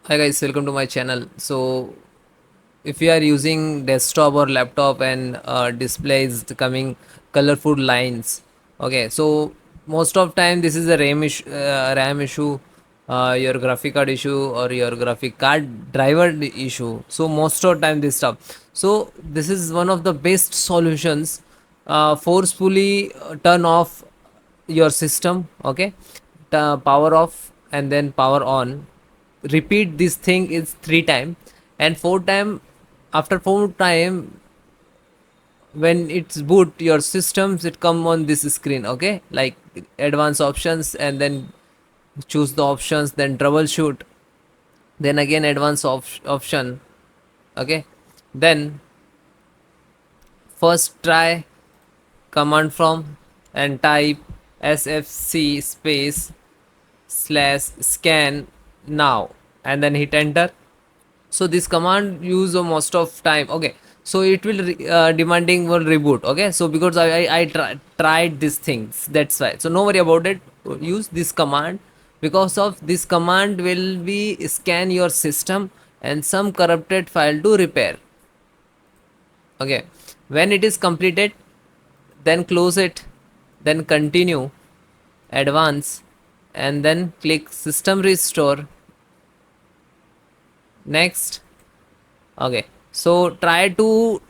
Hi guys, welcome to my channel. So if you are using desktop or laptop and displays coming colorful lines, okay, so most of time this is a RAM issue, your graphic card issue or your graphic card driver issue. So most of time this stuff. So this is one of the best solutions. Forcefully turn off your system, okay, power off and then power on. Repeat this thing is 3 time, and 4 time. After 4 time, when it's boot your systems, it come on this screen, okay, like advanced options, and then choose the options, then troubleshoot, then again advanced option, okay, then first try command from and type sfc space slash scan now, and then hit enter. So this command use most of time, okay, so it will demanding will reboot, okay, so because I tried these things, that's why, so no worry about it. Use this command, because of this command will be scan your system and some corrupted file to repair, okay. When it is completed, then close it, then continue advance, and then click system restore next. Okay, so try to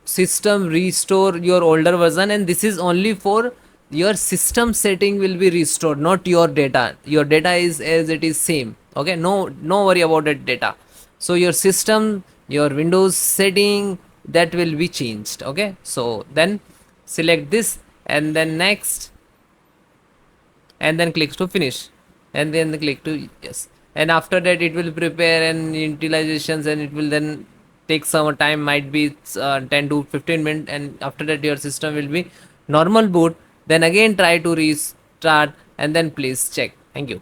system restore your older version, and this is only for your system setting will be restored, not your data. Your data is as it is same, okay, no worry about that data. So your system, your Windows setting, that will be changed, okay. So then select this and then next, and then click to finish, and then click to yes, and after that it will prepare and utilizations, and it will then take some time, might be 10 to 15 minutes, and after that your system will be normal boot. Then again try to restart, and then please check. Thank you.